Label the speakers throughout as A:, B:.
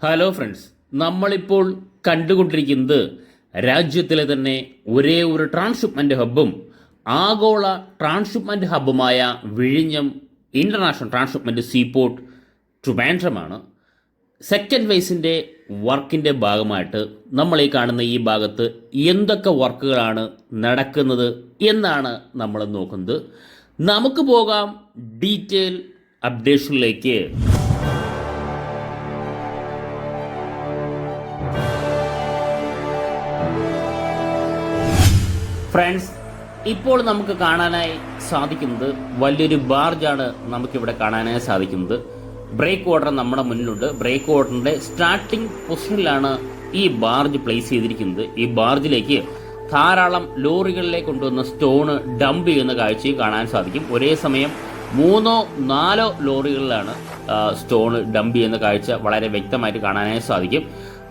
A: Hello friends, നമ്മളിപ്പോൾ കണ്ടുകൊണ്ടിരിക്കുന്നത് രാജ്യത്തിലെ തന്നെ ഒരേ ഒരു ട്രാൻസ്ഷിപ്മെൻറ്റ് ഹബ്ബും ആഗോള ട്രാൻസ്ഷിപ്മെൻറ്റ് ഹബ്ബുമായ വിഴിഞ്ഞം ഇൻ്റർനാഷണൽ ട്രാൻസ്ഷിപ്മെൻറ്റ് സീപോർട്ട് ട്രിവാൻഡ്രമാണ്. സെക്കൻഡ് ഫേസിൻ്റെ വർക്കിൻ്റെ ഭാഗമായിട്ട് നമ്മൾ ഈ കാണുന്ന ഈ ഭാഗത്ത് എന്തൊക്കെ വർക്കുകളാണ് നടക്കുന്നത് എന്നാണ് നമ്മൾ നോക്കുന്നത്. നമുക്ക് പോകാം ഡീറ്റെയിൽ അപ്ഡേഷനിലേക്ക്. ഫ്രണ്ട്സ്, ഇപ്പോൾ നമുക്ക് കാണാനായി സാധിക്കുന്നത് വലിയൊരു ബാർജാണ് നമുക്കിവിടെ കാണാനായി സാധിക്കുന്നത്. ബ്രേക്ക് വാട്ടർ നമ്മുടെ മുന്നിലുണ്ട്. ബ്രേക്ക് വാട്ടറിൻ്റെ സ്റ്റാർട്ടിംഗ് പൊസിഷനിലാണ് ഈ ബാർജ് പ്ലേസ് ചെയ്തിരിക്കുന്നത്. ഈ ബാർജിലേക്ക് ധാരാളം ലോറികളിലേക്ക് കൊണ്ടുവന്ന സ്റ്റോണ് ഡംപ് ചെയ്യുന്ന കാഴ്ചയും കാണാൻ സാധിക്കും. ഒരേ സമയം 3-4 ലോറികളിലാണ് സ്റ്റോണ് ഡംപ് ചെയ്യുന്ന കാഴ്ച വളരെ വ്യക്തമായിട്ട് കാണാനായി സാധിക്കും.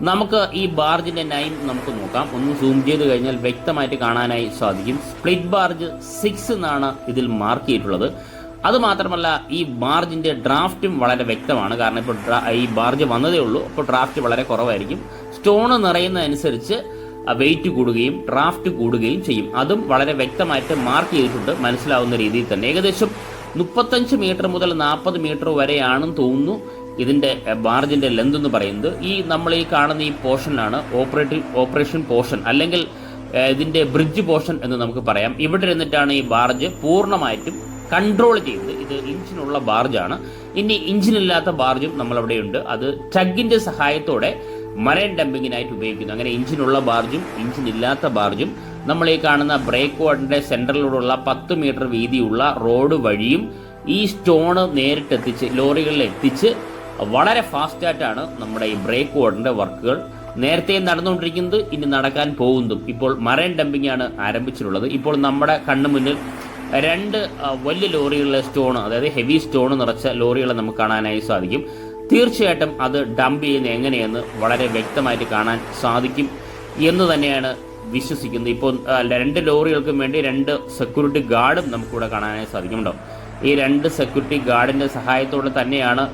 A: നമുക്ക് ഈ ബാർജിൻ്റെ നൈം നമുക്ക് നോക്കാം. ഒന്ന് സൂം ചെയ്ത് കഴിഞ്ഞാൽ വ്യക്തമായിട്ട് കാണാനായി സാധിക്കും. സ്പ്ലിറ്റ് ബാർജ് 6 എന്നാണ് ഇതിൽ മാർക്ക് ചെയ്തിട്ടുള്ളത്. അതുമാത്രമല്ല, ഈ ബാർജിൻ്റെ ഡ്രാഫ്റ്റും വളരെ വ്യക്തമാണ്. കാരണം ഇപ്പോൾ ഈ ബാർജ് വന്നതേ ഉള്ളൂ, അപ്പോൾ ഡ്രാഫ്റ്റ് വളരെ കുറവായിരിക്കും. സ്റ്റോണ് നിറയുന്നതനുസരിച്ച് വെയിറ്റ് കൂടുകയും ഡ്രാഫ്റ്റ് കൂടുകയും ചെയ്യും. അതും വളരെ വ്യക്തമായിട്ട് മാർക്ക് ചെയ്തിട്ടുണ്ട്, മനസ്സിലാവുന്ന രീതിയിൽ തന്നെ. ഏകദേശം 35 മീറ്റർ മുതൽ 40 മീറ്റർ വരെയാണെന്ന് തോന്നുന്നു ഇതിൻ്റെ ബാർജിൻ്റെ ലെന്ത് എന്ന് പറയുന്നത്. നമ്മൾ ഈ കാണുന്ന ഈ പോർഷനാണ് ഓപ്പറേഷൻ പോർഷൻ, അല്ലെങ്കിൽ ഇതിൻ്റെ ബ്രിഡ്ജ് പോർഷൻ എന്ന് നമുക്ക് പറയാം. ഇവിടെ ഇരുന്നിട്ടാണ് ഈ ബാർജ് പൂർണ്ണമായിട്ടും കൺട്രോൾ ചെയ്യുന്നത്. ഇത് ഇഞ്ചിനുള്ള ബാർജാണ്. ഇനി ഇഞ്ചിനില്ലാത്ത ബാർജും നമ്മളവിടെയുണ്ട്. അത് ടഗിൻ്റെ സഹായത്തോടെ മറൈൻ ഡംപിങ്ങിനായിട്ട് ഉപയോഗിക്കുന്നു. അങ്ങനെ ഇഞ്ചിനുള്ള ബാർജും ഇഞ്ചിനില്ലാത്ത ബാർജും നമ്മൾ ഈ കാണുന്ന ബ്രേക്ക് വാട്ടറിൻ്റെ സെൻട്രലിലൂടെയുള്ള 10 മീറ്റർ വീതിയുള്ള റോഡ് വഴിയും ഈ സ്റ്റോണ് നേരിട്ടെത്തിച്ച് ലോറികളിൽ എത്തിച്ച് വളരെ ഫാസ്റ്റായിട്ടാണ് നമ്മുടെ ഈ ബ്രേക്ക് വാട്ടറിൻ്റെ വർക്കുകൾ നേരത്തെ നടന്നുകൊണ്ടിരിക്കുന്നത്, ഇനി നടക്കാൻ പോകുന്നതും. ഇപ്പോൾ മറൈൻ ഡംപിംഗ് ആണ് ആരംഭിച്ചിട്ടുള്ളത്. ഇപ്പോൾ നമ്മുടെ കണ്ണു മുന്നിൽ 2 വലിയ ലോറികളിലെ സ്റ്റോണ്, അതായത് ഹെവി സ്റ്റോണ് നിറച്ച ലോറികളെ നമുക്ക് കാണാനായി സാധിക്കും. തീർച്ചയായിട്ടും അത് ഡംപ് ചെയ്യുന്ന എങ്ങനെയെന്ന് വളരെ വ്യക്തമായിട്ട് കാണാൻ സാധിക്കും എന്ന് തന്നെയാണ് വിശ്വസിക്കുന്നത്. ഇപ്പോൾ 2 ലോറികൾക്കും വേണ്ടി 2 സെക്യൂരിറ്റി ഗാർഡും നമുക്കിവിടെ കാണാനായി സാധിക്കുന്നുണ്ടോ. ഈ 2 സെക്യൂരിറ്റി ഗാർഡിൻ്റെ സഹായത്തോടെ തന്നെയാണ്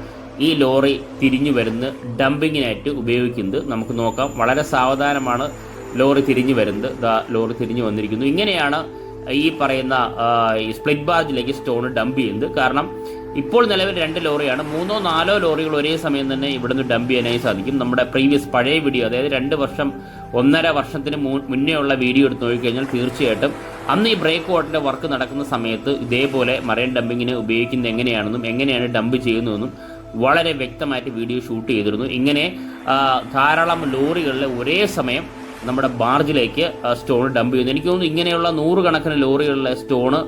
A: ഈ ലോറി തിരിഞ്ഞു വരുന്നത്, ഡംപിങ്ങിനായിട്ട് ഉപയോഗിക്കുന്നത്. നമുക്ക് നോക്കാം, വളരെ സാവധാനമാണ് ലോറി തിരിഞ്ഞു വരുന്നത്. ലോറി തിരിഞ്ഞു വന്നിരിക്കുന്നു. ഇങ്ങനെയാണ് ഈ പറയുന്ന ഈ സ്പ്ലിറ്റ് ബാർജിലേക്ക് സ്റ്റോൺ ഡംപ് ചെയ്യുന്നത്. കാരണം ഇപ്പോൾ നിലവിൽ 2 ലോറിയാണ്. 3-4 ലോറികൾ ഒരേ സമയം തന്നെ ഇവിടുന്ന് ഡംപ് ചെയ്യാനായി സാധിക്കും. നമ്മുടെ പഴയ വീഡിയോ, അതായത് 1.5 വർഷത്തിന് മുന്നേ ഉള്ള വീഡിയോ എടുത്ത് നോക്കിക്കഴിഞ്ഞാൽ തീർച്ചയായിട്ടും അന്ന് ഈ ബ്രേക്ക് വാട്ടറിൻ്റെ വർക്ക് നടക്കുന്ന സമയത്ത് ഇതേപോലെ മറൈൻ ഡംപിങ്ങിന് ഉപയോഗിക്കുന്നത് എങ്ങനെയാണെന്നും എങ്ങനെയാണ് ഡംപ് ചെയ്യുന്നതെന്നും വളരെ വ്യക്തമായിട്ട് വീഡിയോ ഷൂട്ട് ചെയ്തിരുന്നു. ഇങ്ങനെ ധാരാളം ലോറികളിൽ ഒരേ സമയം നമ്മുടെ ബാർജിലേക്ക് സ്റ്റോൺ ഡംപ് ചെയ്യുന്നു. എനിക്ക് തോന്നുന്നു ഇങ്ങനെയുള്ള 100 കണക്കിന് ലോറികളിലെ സ്റ്റോണ്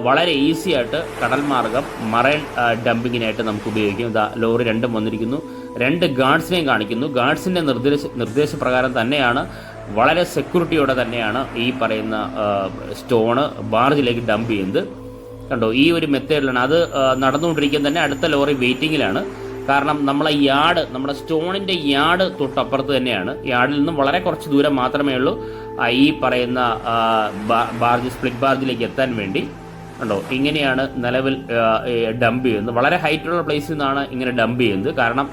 A: വളരെ ഈസി ആയിട്ട് കടൽ മാർഗം മറൈൻ ഡംപിങ്ങിനായിട്ട് നമുക്ക് ഉപയോഗിക്കും. ലോറി 2 വന്നിരിക്കുന്നു. 2 ഗാർഡ്സിനെയും കാണിക്കുന്നു. ഗാർഡ്സിൻ്റെ നിർദ്ദേശപ്രകാരം തന്നെയാണ്, വളരെ സെക്യൂരിറ്റിയോടെ തന്നെയാണ് ഈ പറയുന്ന സ്റ്റോണ് ബാർജിലേക്ക് ഡംപ് ചെയ്യുന്നത്. കണ്ടോ, ഈ ഒരു മെത്തേഡിലാണ് അത് നടന്നുകൊണ്ടിരിക്കുന്നത്. തന്നെ അടുത്ത ലോറി വെയിറ്റിങ്ങിലാണ്. കാരണം നമ്മുടെ സ്റ്റോണിൻ്റെ യാർഡ് തൊട്ടപ്പുറത്ത് തന്നെയാണ്. യാർഡിൽ നിന്നും വളരെ കുറച്ച് ദൂരം മാത്രമേ ഉള്ളൂ ഈ പറയുന്ന സ്പ്ലിറ്റ് ബാർജിലേക്ക് എത്താൻ വേണ്ടി. കണ്ടോ, ഇങ്ങനെയാണ് നിലവിൽ ഡംപ് ചെയ്യുന്നത്. വളരെ ഹൈറ്റുള്ള പ്ലേസിൽ നിന്നാണ് ഇങ്ങനെ ഡംപ് ചെയ്യുന്നത്. കാരണം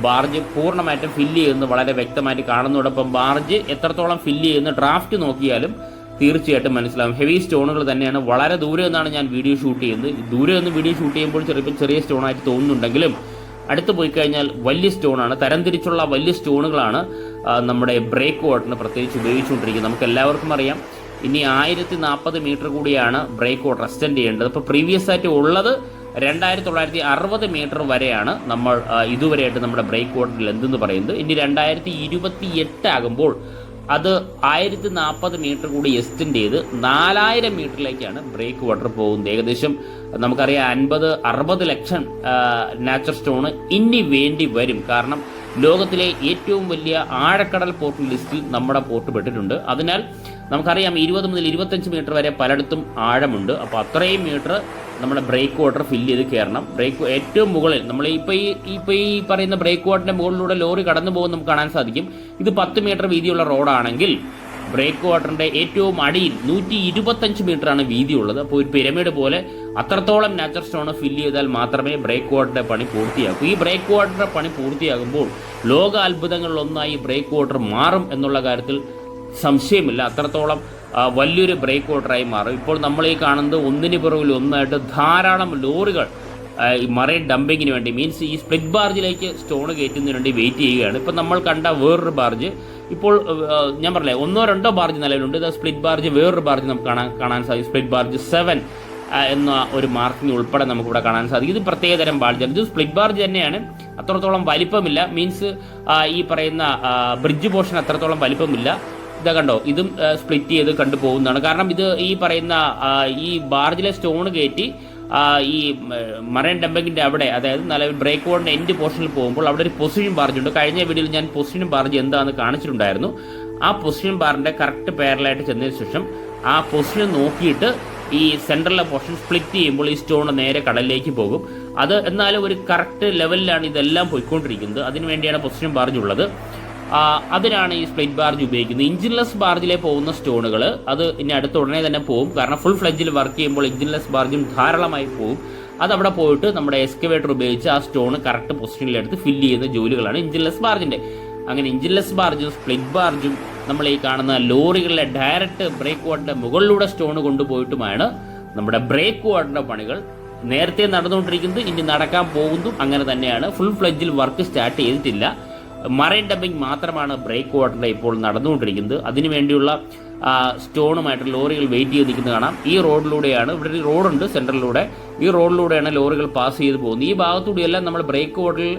A: ബാർജ് പൂർണ്ണമായിട്ടും ഫില്ല് ചെയ്യുന്നത് വളരെ വ്യക്തമായിട്ട് കാണുന്നതോടൊപ്പം ബാർജ് എത്രത്തോളം ഫില്ല് ചെയ്യുന്ന ഡ്രാഫ്റ്റ് നോക്കിയാലും തീർച്ചയായിട്ടും മനസ്സിലാവും. ഹെവി സ്റ്റോണുകൾ തന്നെയാണ്. വളരെ ദൂരെ നിന്നാണ് ഞാൻ വീഡിയോ ഷൂട്ട് ചെയ്യുന്നത്. ദൂരെ നിന്ന് വീഡിയോ ഷൂട്ട് ചെയ്യുമ്പോൾ ചെറിയ സ്റ്റോണായിട്ട് തോന്നുന്നുണ്ടെങ്കിലും അടുത്ത് പോയി കഴിഞ്ഞാൽ വലിയ സ്റ്റോണാണ്. തരംതിരിച്ചുള്ള വലിയ സ്റ്റോണുകളാണ് നമ്മുടെ ബ്രേക്ക് വാട്ടറിന് പ്രത്യേകിച്ച് ഉപയോഗിച്ചുകൊണ്ടിരിക്കുന്നത്. നമുക്ക് എല്ലാവർക്കും അറിയാം, ഇനി 1040 മീറ്റർ കൂടിയാണ് ബ്രേക്ക് വാട്ടർ എക്സ്റ്റെൻഡ് ചെയ്യേണ്ടത്. ഇപ്പോൾ പ്രീവിയസ് ആയിട്ട് ഉള്ളത് 2960 മീറ്റർ വരെയാണ് നമ്മൾ ഇതുവരെയായിട്ട് നമ്മുടെ ബ്രേക്ക് വാട്ടർ ലെന്ത് എന്ന് പറയുന്നത്. ഇനി 2028 ആകുമ്പോൾ അത് 1040 മീറ്റർ കൂടി എക്സ്റ്റെൻഡ് ചെയ്ത് 4000 മീറ്ററിലേക്കാണ് ബ്രേക്ക് വാട്ടർ പോകുന്നത്. ഏകദേശം നമുക്കറിയാം 50-60 ലക്ഷം നാച്ചുറൽ സ്റ്റോണ് ഇനി വേണ്ടി വരും. കാരണം ലോകത്തിലെ ഏറ്റവും വലിയ ആഴക്കടൽ പോർട്ട് ലിസ്റ്റിൽ നമ്മുടെ പോർട്ട് പെട്ടിട്ടുണ്ട്. അതിനാൽ നമുക്കറിയാം 20 മുതൽ 25 മീറ്റർ വരെ പലയിടത്തും ആഴമുണ്ട്. അപ്പോൾ അത്രയും മീറ്റർ നമ്മുടെ ബ്രേക്ക് വാട്ടർ ഫില്ല് ചെയ്ത് കയറണം. ഏറ്റവും മുകളിൽ നമ്മൾ ഇപ്പോൾ ഈ പറയുന്ന ബ്രേക്ക് വാട്ടറിൻ്റെ മുകളിലൂടെ ലോറി കടന്നു പോകുന്ന നമുക്ക് കാണാൻ സാധിക്കും. ഇത് 10 മീറ്റർ വീതിയുള്ള റോഡാണെങ്കിൽ ബ്രേക്ക് വാട്ടറിൻ്റെ ഏറ്റവും അടിയിൽ 125 മീറ്ററാണ് വീതിയുള്ളത്. അപ്പോൾ ഒരു പിരമിഡ് പോലെ അത്രത്തോളം നാച്ചുറൽ സ്റ്റോൺ ഫില്ല് ചെയ്താൽ മാത്രമേ ബ്രേക്ക് വാട്ടറിൻ്റെ പണി പൂർത്തിയാക്കൂ. ഈ ബ്രേക്ക് വാട്ടറിൻ്റെ പണി പൂർത്തിയാകുമ്പോൾ ലോക അത്ഭുതങ്ങളിലൊന്നായി ബ്രേക്ക് വാട്ടർ മാറും എന്നുള്ള കാര്യത്തിൽ സംശയമില്ല. അത്രത്തോളം വലിയൊരു ബ്രേക്ക് വാട്ടറായി മാറും. ഇപ്പോൾ നമ്മൾ ഈ കാണുന്നത് ഒന്നിന് പുറകിൽ ഒന്നായിട്ട് ധാരാളം ലോറികൾ മറൈൻ ഡംപിങ്ങിന് വേണ്ടി, മീൻസ് ഈ സ്പ്ലിറ്റ് ബാർജിലേക്ക് സ്റ്റോൺ കയറ്റുന്നതിന് വേണ്ടി വെയിറ്റ് ചെയ്യുകയാണ്. ഇപ്പം നമ്മൾ കണ്ട വേറൊരു ബാർജ്, ഇപ്പോൾ ഞാൻ പറഞ്ഞില്ലേ 1-2 ബാർജ് നിലവിലുണ്ട്. ഇത് സ്പ്ലിറ്റ് ബാർജ്, വേറൊരു ബാർജ് നമുക്ക് കാണാൻ സാധിക്കും. സ്പ്ലിറ്റ് ബാർജ് 7 എന്ന ഒരു മാർക്കിംഗ് ഉൾപ്പെടെ നമുക്കിവിടെ കാണാൻ സാധിക്കും. ഇത് പ്രത്യേകതരം ബാർജാണ്. ഇത് സ്പ്ലിറ്റ് ബാർജ് തന്നെയാണ്, അത്രത്തോളം വലിപ്പമില്ല. മീൻസ് ഈ പറയുന്ന ബ്രിഡ്ജ് പോർഷൻ അത്രത്തോളം വലിപ്പമില്ല. ഇതാ കണ്ടോ, ഇതും സ്പ്ലിറ്റ് ചെയ്ത് കണ്ടുപോകുന്നതാണ്. കാരണം ഇത് ഈ പറയുന്ന ഈ ബാർജിലെ സ്റ്റോൺ കയറ്റി ഈ മറൈൻ ഡംപിങ്ങിൻ്റെ അവിടെ, അതായത് നിലവിൽ ബ്രേക്ക് വാട്ടറിൻ്റെ എൻഡ് പോർഷനിൽ പോകുമ്പോൾ അവിടെ ഒരു പൊസിഷൻ ബാർജ് ഉണ്ട്. കഴിഞ്ഞ വീഡിയോയിൽ ഞാൻ പൊസിഷൻ ബാർജ് എന്താണെന്ന് കാണിച്ചിട്ടുണ്ടായിരുന്നു. ആ പൊസിഷൻ ബാറിൻ്റെ കറക്റ്റ് പാരലായിട്ട് ചെന്നതിന് ശേഷം ആ പൊസിഷൻ നോക്കിയിട്ട് ഈ സെൻട്രലിലെ പോർഷൻ സ്പ്ലിറ്റ് ചെയ്യുമ്പോൾ ഈ സ്റ്റോൺ നേരെ കടലിലേക്ക് പോകും. അത് എന്നാലും ഒരു കറക്റ്റ് ലെവലിലാണ് ഇതെല്ലാം പോയിക്കൊണ്ടിരിക്കുന്നത്. അതിനുവേണ്ടിയാണ് പൊസിഷൻ ബാർജ് ഉള്ളത്. അതിനാണ് ഈ സ്പ്ലിറ്റ് ബാർജ് ഉപയോഗിക്കുന്നത്. ഇഞ്ചിൻലെസ് ബാർജിലെ പോകുന്ന സ്റ്റോണുകൾ അത് ഇനി അടുത്ത ഉടനെ തന്നെ പോകും. കാരണം ഫുൾ ഫ്ലെഡ്ജിൽ വർക്ക് ചെയ്യുമ്പോൾ ഇഞ്ചിൻലെസ് ബാർജും ധാരാളമായി പോകും. അതവിടെ പോയിട്ട് നമ്മുടെ എക്സ്കവേറ്റർ ഉപയോഗിച്ച് ആ സ്റ്റോൺ കറക്റ്റ് പൊസിഷനിലെടുത്ത് ഫില്ല് ചെയ്യുന്ന ജോലികളാണ് ഇഞ്ചിൻലെസ് ബാർജിൻ്റെ. അങ്ങനെ ഇഞ്ചിൻലെസ് ബാർജും സ്പ്ലിറ്റ് ബാർജും നമ്മൾ ഈ കാണുന്ന ലോറികളിലെ ഡയറക്റ്റ് ബ്രേക്ക് വാട്ടറിൻ്റെ മുകളിലൂടെ സ്റ്റോൺ കൊണ്ടുപോയിട്ടുമാണ് നമ്മുടെ ബ്രേക്ക് വാട്ടറിൻ്റെ പണികൾ നേരത്തെ നടന്നുകൊണ്ടിരിക്കുന്നത്, ഇനി നടക്കാൻ പോകുന്നു. അങ്ങനെ തന്നെയാണ്. ഫുൾ ഫ്ലെഡ്ജിൽ വർക്ക് സ്റ്റാർട്ട് ചെയ്തിട്ടില്ല. മറൈൻ ഡംപിങ് മാത്രമാണ് ബ്രേക്ക് വാട്ടറിൻ്റെ ഇപ്പോൾ നടന്നുകൊണ്ടിരിക്കുന്നത്. അതിനുവേണ്ടിയുള്ള സ്റ്റോണുമായിട്ട് ലോറികൾ വെയിറ്റ് ചെയ്ത് നിൽക്കുന്നത് കാണാം. ഈ റോഡിലൂടെയാണ്, ഇവിടെ ഒരു റോഡുണ്ട് സെൻട്രലിലൂടെ, ഈ റോഡിലൂടെയാണ് ലോറികൾ പാസ് ചെയ്ത് പോകുന്നത്. ഈ ഭാഗത്തൂടെയെല്ലാം നമ്മൾ ബ്രേക്ക് വാട്ടറിൽ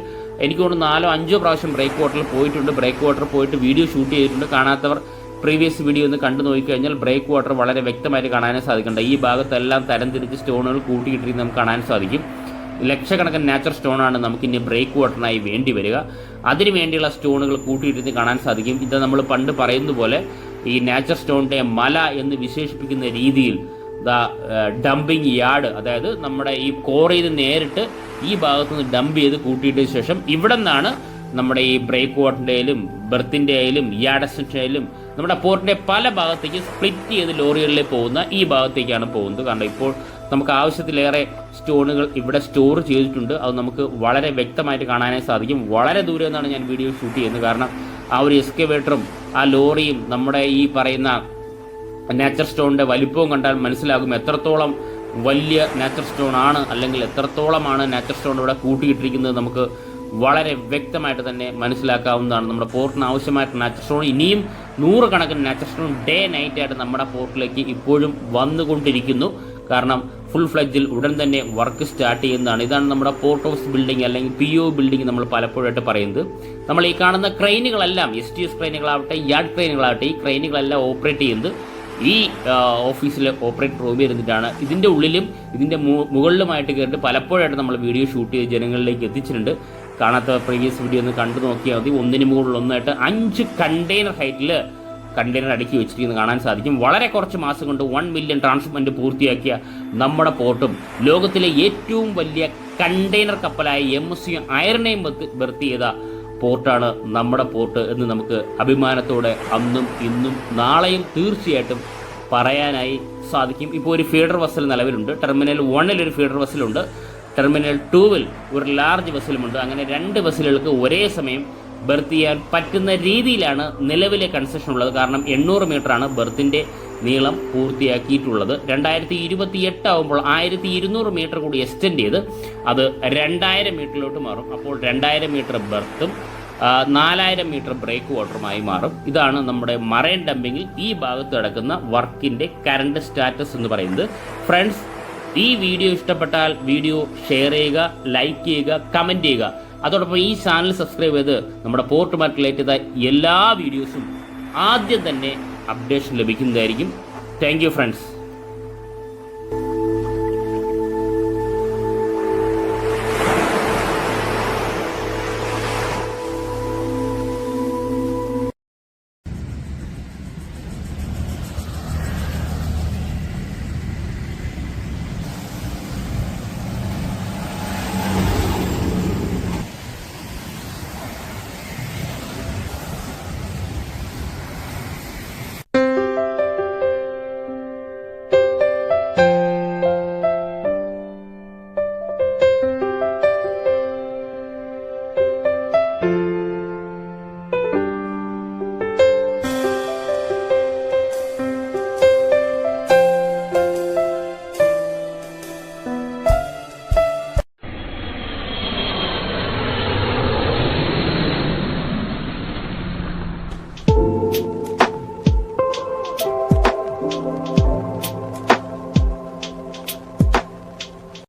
A: എനിക്ക് തോന്നുന്നു 4-5 പ്രാവശ്യം ബ്രേക്ക് വാട്ടറിൽ പോയിട്ടുണ്ട്. ബ്രേക്ക് വാട്ടർ പോയിട്ട് വീഡിയോ ഷൂട്ട് ചെയ്തിട്ടുണ്ട്. കാണാത്തവർ പ്രീവിയസ് വീഡിയോ ഒന്ന് കണ്ടു നോക്കിക്കഴിഞ്ഞാൽ ബ്രേക്ക് വാട്ടർ വളരെ വ്യക്തമായിട്ട് കാണാനേ സാധിക്കുന്നുണ്ട്. ഈ ഭാഗത്തെല്ലാം തരംതിരിച്ച് സ്റ്റോണുകൾ കൂട്ടിയിട്ടിരിക്കുന്നത് നമുക്ക് കാണാൻ സാധിക്കും. ലക്ഷക്കണക്കിന് നാച്ചുറൽ സ്റ്റോണാണ് നമുക്കിനി ബ്രേക്ക് വാട്ടറിനായി വേണ്ടി വരിക. അതിനു വേണ്ടിയുള്ള സ്റ്റോണുകൾ കൂട്ടിയിട്ടിരുന്ന് കാണാൻ സാധിക്കും. ഇത് നമ്മൾ പണ്ട് പറയുന്ന പോലെ ഈ നാച്ചുറൽ സ്റ്റോണിൻ്റെ മല എന്ന് വിശേഷിപ്പിക്കുന്ന രീതിയിൽ ഡംപിങ് യാർഡ്, അതായത് നമ്മുടെ ഈ കോറിയിൽ നിന്ന് നേരിട്ട് ഈ ഭാഗത്തുനിന്ന് ഡംപ് ചെയ്ത് കൂട്ടിയിട്ടതിന് ശേഷം ഇവിടെ നിന്നാണ് നമ്മുടെ ഈ ബ്രേക്ക് വാട്ടറിൻ്റെ ആയാലും ബെർത്തിൻ്റെ ആയാലും യാർഡ് എക്സ്റ്റൻഷൻ ആയാലും നമ്മുടെ പോർട്ടിൻ്റെ പല ഭാഗത്തേക്ക് സ്പ്ലിറ്റ് ചെയ്ത് ലോറികളിലേക്ക് പോകുന്ന ഈ ഭാഗത്തേക്കാണ് പോകുന്നത്. കാരണം ഇപ്പോൾ നമുക്ക് ആവശ്യത്തിലേറെ സ്റ്റോണുകൾ ഇവിടെ സ്റ്റോർ ചെയ്തിട്ടുണ്ട്. അത് നമുക്ക് വളരെ വ്യക്തമായിട്ട് കാണാനായി സാധിക്കും. വളരെ ദൂരെ നിന്നാണ് ഞാൻ വീഡിയോ ഷൂട്ട് ചെയ്യുന്നത്. കാരണം ആ ഒരു എക്സ്കവേറ്ററും ആ ലോറിയും നമ്മുടെ ഈ പറയുന്ന നാച്ചുറൽ സ്റ്റോണിൻ്റെ വലിപ്പവും കണ്ടാൽ മനസ്സിലാകും എത്രത്തോളം വലിയ നാച്ചുറൽ സ്റ്റോൺ ആണ്, അല്ലെങ്കിൽ എത്രത്തോളമാണ് നാച്ചുറൽ സ്റ്റോൺ ഇവിടെ കൂട്ടിയിട്ടിരിക്കുന്നത് നമുക്ക് വളരെ വ്യക്തമായിട്ട് തന്നെ മനസ്സിലാക്കാവുന്നതാണ്. നമ്മുടെ പോർട്ടിന് ആവശ്യമായിട്ട് നാച്ചുറൽ സ്റ്റോൺ ഇനിയും 100 കണക്കിന് നാച്ചുറൽ സ്റ്റോൺ ഡേ നൈറ്റായിട്ട് നമ്മുടെ പോർട്ടിലേക്ക് ഇപ്പോഴും വന്നുകൊണ്ടിരിക്കുന്നു. കാരണം ഫുൾ ഫ്ലെഡ്ജിൽ ഉടൻ തന്നെ വർക്ക് സ്റ്റാർട്ട് ചെയ്യുന്നതാണ്. ഇതാണ് നമ്മുടെ പോർട്ട് ഹൗസ് ബിൽഡിംഗ് അല്ലെങ്കിൽ PO ബിൽഡിംഗ് നമ്മൾ പലപ്പോഴായിട്ട് പറയുന്നത്. നമ്മൾ ഈ കാണുന്ന ക്രെയിനുകളെല്ലാം STS ക്രെയിനുകളാവട്ടെ, യാർഡ് ക്രെയിനുകളാവട്ടെ, ഈ ക്രെയിനുകളെല്ലാം ഓപ്പറേറ്റ് ചെയ്യുന്നത് ഈ ഓഫീസിലെ ഓപ്പറേറ്റർ റൂമിൽ ഇരുന്നിട്ടാണ്. ഇതിൻ്റെ ഉള്ളിലും ഇതിൻ്റെ മുകളിലുമായിട്ട് കയറിയിട്ട് പലപ്പോഴായിട്ട് നമ്മൾ വീഡിയോ ഷൂട്ട് ചെയ്ത് ജനങ്ങളിലേക്ക് എത്തിച്ചിട്ടുണ്ട്. കാണാത്ത പ്രീവിയസ് വീഡിയോ ഒന്ന് കണ്ടു നോക്കിയാൽ മതി. ഒന്നിന് മുകളിൽ ഒന്നായിട്ട് 5 കണ്ടെയ്നർ ഹൈറ്റിൽ കണ്ടെയ്നർ അടുക്കി വെച്ചിരിക്കുന്നത് കാണാൻ സാധിക്കും. വളരെ കുറച്ച് മാസം കൊണ്ട് 1 മില്യൺ ട്രാൻസ്ഷിപ്മെൻറ്റ് പൂർത്തിയാക്കിയ നമ്മുടെ പോർട്ടും ലോകത്തിലെ ഏറ്റവും വലിയ കണ്ടെയ്നർ കപ്പലായ MSC ഐറനെയും ബെർത്ത് ചെയ്ത പോർട്ടാണ് നമ്മുടെ പോർട്ട് എന്ന് നമുക്ക് അഭിമാനത്തോടെ അന്നും ഇന്നും നാളെയും തീർച്ചയായിട്ടും പറയാനായി സാധിക്കും. ഇപ്പോൾ ഒരു ഫീഡർ വെസൽ നിലവിലുണ്ട്. ടെർമിനൽ 1 ഒരു ഫീഡർ വെസലുണ്ട്. ടെർമിനൽ 2 ഒരു ലാർജ് വെസലുമുണ്ട്. അങ്ങനെ 2 വെസലുകൾക്ക് ഒരേ സമയം ബെർത്ത് ചെയ്യാൻ പറ്റുന്ന രീതിയിലാണ് നിലവിലെ കൺസ്ട്രക്ഷൻ ഉള്ളത്. കാരണം 800 മീറ്ററാണ് ബെർത്തിൻ്റെ നീളം പൂർത്തിയാക്കിയിട്ടുള്ളത്. 2028 ആകുമ്പോൾ 1200 മീറ്റർ കൂടി എക്സ്റ്റെൻഡ് ചെയ്ത് അത് 2000 മീറ്ററിലോട്ട് മാറും. അപ്പോൾ 2000 മീറ്റർ ബെർത്തും 4000 മീറ്റർ ബ്രേക്ക് വാട്ടറുമായി മാറും. ഇതാണ് നമ്മുടെ മറൈൻ ഡംപിങ്ങിൽ ഈ ഭാഗത്ത് കിടക്കുന്ന വർക്കിൻ്റെ കറണ്ട് സ്റ്റാറ്റസ് എന്ന് പറയുന്നത്. ഫ്രണ്ട്സ്, ഈ വീഡിയോ ഇഷ്ടപ്പെട്ടാൽ വീഡിയോ ഷെയർ ചെയ്യുക, ലൈക്ക് ചെയ്യുക, കമൻറ്റ് ചെയ്യുക. അതോടൊപ്പം ഈ ചാനൽ സബ്സ്ക്രൈബ് ചെയ്ത് നമ്മുടെ പോർട്ടുമായിട്ട് റിലേറ്റ് ചെയ്ത എല്ലാ വീഡിയോസും ആദ്യം തന്നെ അപ്ഡേഷൻ ലഭിക്കുന്നതായിരിക്കും. Thank you friends.